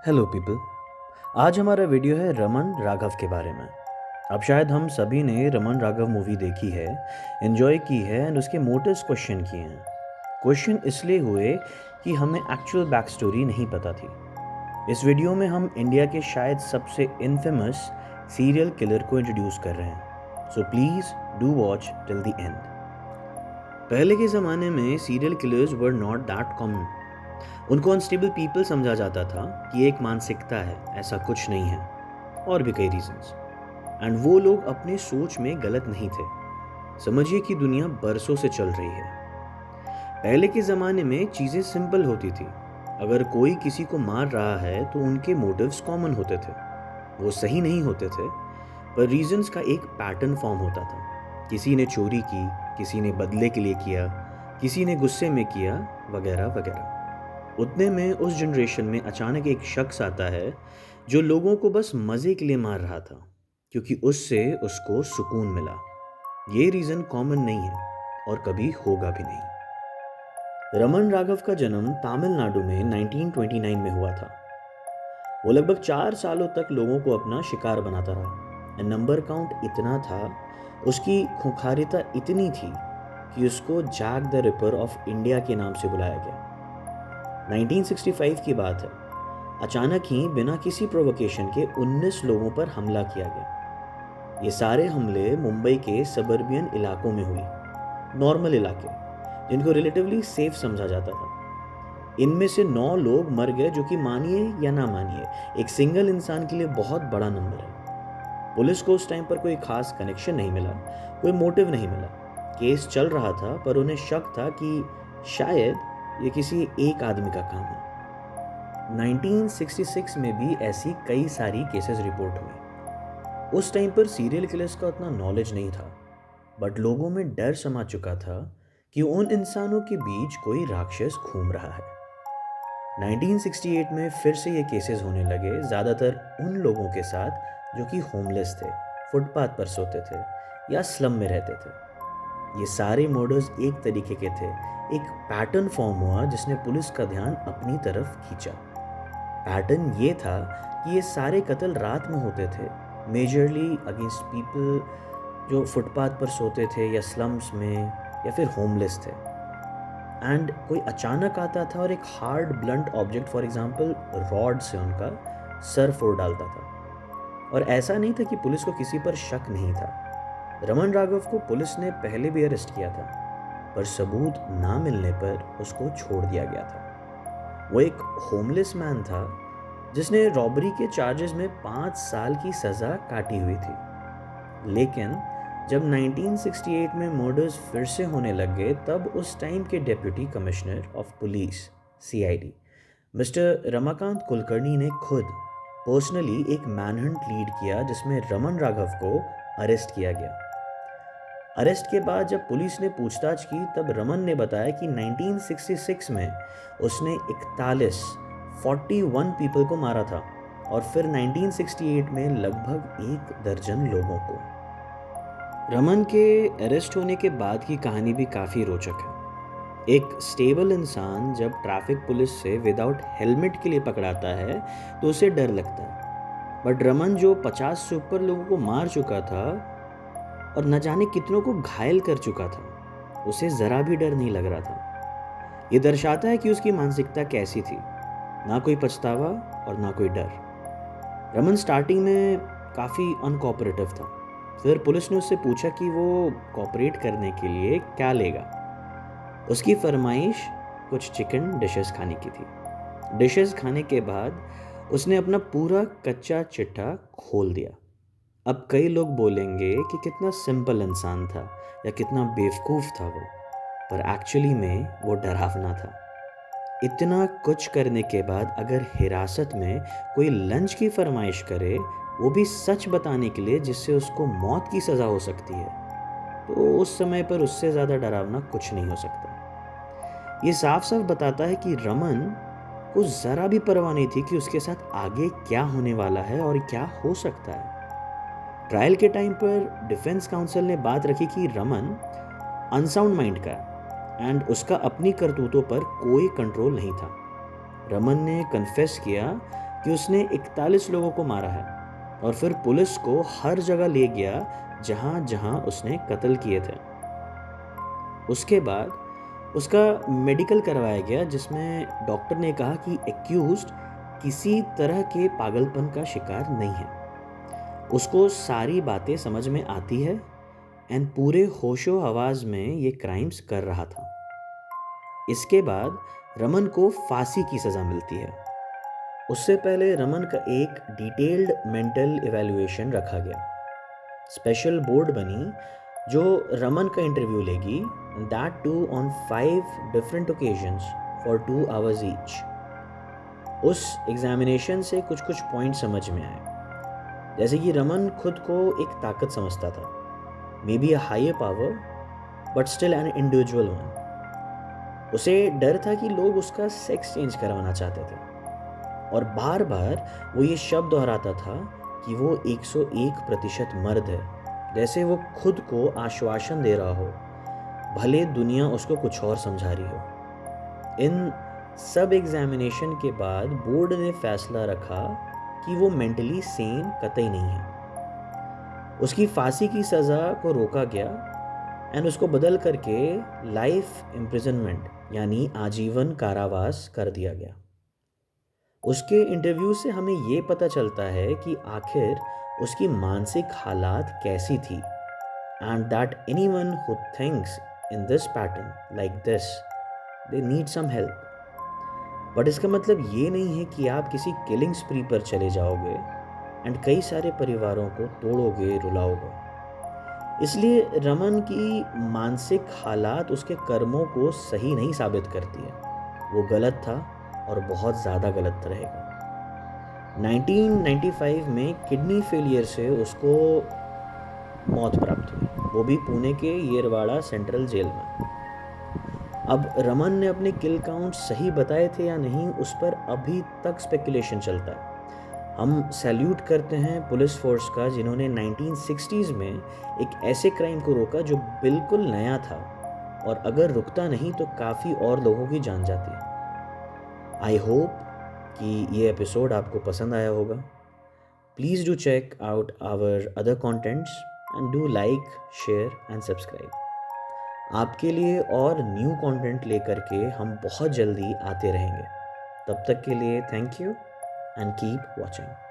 Hello people. आज हमारा video है रमन राघव के बारे में। अब शायद हम सभी ने रमन राघव मूवी देखी है, एंजॉय की है एंड उसके मोटिव्स क्वेश्चन किए हैं। क्वेश्चन इसलिए हुए कि हमें एक्चुअल बैक स्टोरी नहीं पता थी। इस वीडियो में हम इंडिया के शायद सबसे इनफेमस सीरियल किलर को इंट्रोड्यूस कर रहे हैं, so please do watch till the end. पहले के ज़माने में serial killers were not that common. उनको अनस्टेबल पीपल समझा जाता था कि एक मानसिकता है, ऐसा कुछ नहीं है, और भी कई रीजंस। एंड वो लोग अपनी सोच में गलत नहीं थे। समझिए कि दुनिया बरसों से चल रही है। पहले के ज़माने में चीज़ें सिंपल होती थी। अगर कोई किसी को मार रहा है तो उनके मोटिव्स कॉमन होते थे। वो सही नहीं होते थे, पर रीजंस का एक पैटर्न फॉर्म होता था। किसी ने चोरी की, किसी ने बदले के लिए किया, किसी ने गुस्से में किया, वगैरह वगैरह। उतने में उस जनरेशन में अचानक एक शख्स आता है जो लोगों को बस मज़े के लिए मार रहा था, क्योंकि उससे उसको सुकून मिला। ये रीज़न कॉमन नहीं है और कभी होगा भी नहीं। रमन राघव का जन्म तमिलनाडु में 1929 में हुआ था। वो लगभग 4 सालों तक लोगों को अपना शिकार बनाता रहा। नंबर काउंट इतना था, उसकी खूंखारिता इतनी थी कि उसको Jack the Ripper of India के नाम से बुलाया गया। 1965 की बात है। अचानक ही बिना किसी प्रोवोकेशन के 19 लोगों पर हमला किया गया। ये सारे हमले मुंबई के सबर्बियन इलाकों में हुई, नॉर्मल इलाके जिनको रिलेटिवली सेफ समझा जाता था। इनमें से 9 लोग मर गए, जो कि मानिए या ना मानिए एक सिंगल इंसान के लिए बहुत बड़ा नंबर है। पुलिस को उस टाइम पर कोई खास कनेक्शन नहीं मिला, कोई मोटिव नहीं मिला। केस चल रहा था, पर उन्हें शक था कि शायद ये किसी एक आदमी का काम है। 1966 में भी ऐसी कई सारी केसेस रिपोर्ट हुई। उस टाइम पर सीरियल किलर्स का उतना नॉलेज नहीं था, बट लोगों में डर समा चुका था कि उन इंसानों के बीच कोई राक्षस घूम रहा है। 1968 में फिर से ये केसेस होने लगे, ज़्यादातर उन लोगों के साथ जो कि होमलेस थे, फुटपाथ पर सोते थे या स्लम में रहते थे। ये सारे मर्डर्स एक तरीके के थे। एक पैटर्न फॉर्म हुआ जिसने पुलिस का ध्यान अपनी तरफ खींचा। पैटर्न ये था कि ये सारे कत्ल रात में होते थे, मेजरली अगेंस्ट पीपल जो फुटपाथ पर सोते थे या स्लम्स में या फिर होमलेस थे। एंड कोई अचानक आता था और एक hard blunt object, for example rod से उनका सर फोड़ डालता था। और ऐसा नहीं था कि पुलिस को किसी पर शक नहीं था। रमन राघव को पुलिस ने पहले भी अरेस्ट किया था, पर सबूत ना मिलने पर उसको छोड़ दिया गया था। वो एक होमलेस मैन था जिसने रॉबरी के चार्जेस में 5 साल की सज़ा काटी हुई थी। लेकिन जब 1968 में मर्डर्स फिर से होने लगे, तब उस टाइम के deputy commissioner of police CID mister Ramakant Kulkarni ने खुद पर्सनली एक मैनहंट लीड किया, जिसमें रमन राघव को अरेस्ट किया गया। अरेस्ट के बाद जब पुलिस ने पूछताछ की, तब रमन ने बताया कि 1966 में उसने 41 पीपल को मारा था, और फिर 1968 में लगभग 1 दर्जन लोगों को। रमन के अरेस्ट होने के बाद की कहानी भी काफ़ी रोचक है। एक स्टेबल इंसान जब ट्रैफिक पुलिस से विदाउट हेलमेट के लिए पकड़ाता है तो उसे डर लगता है, बट रमन जो 50 से ऊपर लोगों को मार चुका था और न जाने कितनों को घायल कर चुका था, उसे ज़रा भी डर नहीं लग रहा था। ये दर्शाता है कि उसकी मानसिकता कैसी थी, ना कोई पछतावा और ना कोई डर। रमन स्टार्टिंग में काफ़ी अनकोऑपरेटिव था। फिर पुलिस ने उससे पूछा कि वो कोऑपरेट करने के लिए क्या लेगा। उसकी फरमाइश कुछ चिकन डिशेस खाने की थी। डिशेस खाने के बाद उसने अपना पूरा कच्चा चिट्ठा खोल दिया। अब कई लोग बोलेंगे कि कितना सिंपल इंसान था या कितना बेवकूफ़ था वो, पर एक्चुअली में वो डरावना था। इतना कुछ करने के बाद अगर हिरासत में कोई लंच की फरमाइश करे, वो भी सच बताने के लिए जिससे उसको मौत की सज़ा हो सकती है, तो उस समय पर उससे ज़्यादा डरावना कुछ नहीं हो सकता। ये साफ साफ बताता है कि रमन को ज़रा भी परवाह नहीं थी कि उसके साथ आगे क्या होने वाला है और क्या हो सकता है। ट्रायल के टाइम पर डिफेंस काउंसिल ने बात रखी कि रमन अनसाउंड माइंड का एंड उसका अपनी करतूतों पर कोई कंट्रोल नहीं था। रमन ने कन्फेस किया कि उसने 41 लोगों को मारा है और फिर पुलिस को हर जगह ले गया जहाँ जहाँ उसने कत्ल किए थे। उसके बाद उसका मेडिकल करवाया गया जिसमें डॉक्टर ने कहा कि एक्यूज्ड किसी तरह के पागलपन का शिकार नहीं है। उसको सारी बातें समझ में आती है एंड पूरे होशो हवास में ये क्राइम्स कर रहा था। इसके बाद रमन को फांसी की सज़ा मिलती है। उससे पहले रमन का एक डिटेल्ड मेंटल इवैल्यूएशन रखा गया। स्पेशल बोर्ड बनी जो रमन का इंटरव्यू लेगी, that too on 5 different occasions for 2 hours each. उस एग्जामिनेशन से कुछ कुछ पॉइंट समझ में आए, जैसे कि रमन खुद को एक ताकत समझता था, maybe a higher power but still an individual one. उसे डर था कि लोग उसका सेक्स चेंज करवाना चाहते थे और बार बार वो ये शब्द दोहराता था कि वो 101% मर्द है, जैसे वो खुद को आश्वासन दे रहा हो, भले दुनिया उसको कुछ और समझा रही हो। इन सब एग्जामिनेशन के बाद बोर्ड ने फैसला रखा कि वो मेंटली सेन कतई नहीं है। उसकी फांसी की सज़ा को रोका गया एंड उसको बदल करके लाइफ इम्प्रिजनमेंट यानी आजीवन कारावास कर दिया गया। उसके इंटरव्यू से हमें ये पता चलता है कि आखिर उसकी मानसिक हालात कैसी थी and that anyone who thinks in this pattern like this they need some help. But इसका मतलब ये नहीं है कि आप किसी किलिंग स्प्री पर चले जाओगे एंड कई सारे परिवारों को तोड़ोगे, रुलाओगे। इसलिए रमन की मानसिक हालात उसके कर्मों को सही नहीं साबित करती है। वो गलत था और बहुत ज़्यादा गलत रहेगा। 1995 में किडनी फेलियर से उसको मौत प्राप्त हुई, वो भी पुणे के येरवाड़ा सेंट्रल जेल में। अब रमन ने अपने किल काउंट सही बताए थे या नहीं, उस पर अभी तक स्पेकुलेशन चलता है। हम सैल्यूट करते हैं पुलिस फोर्स का जिन्होंने 1960s में एक ऐसे क्राइम को रोका जो बिल्कुल नया था, और अगर रुकता नहीं तो काफ़ी और लोगों की जान जाती। आई होप कि ये एपिसोड आपको पसंद आया होगा। Please do check out our other contents and do like, share and subscribe. आपके लिए और न्यू कंटेंट लेकर के हम बहुत जल्दी आते रहेंगे। तब तक के लिए thank you and keep watching.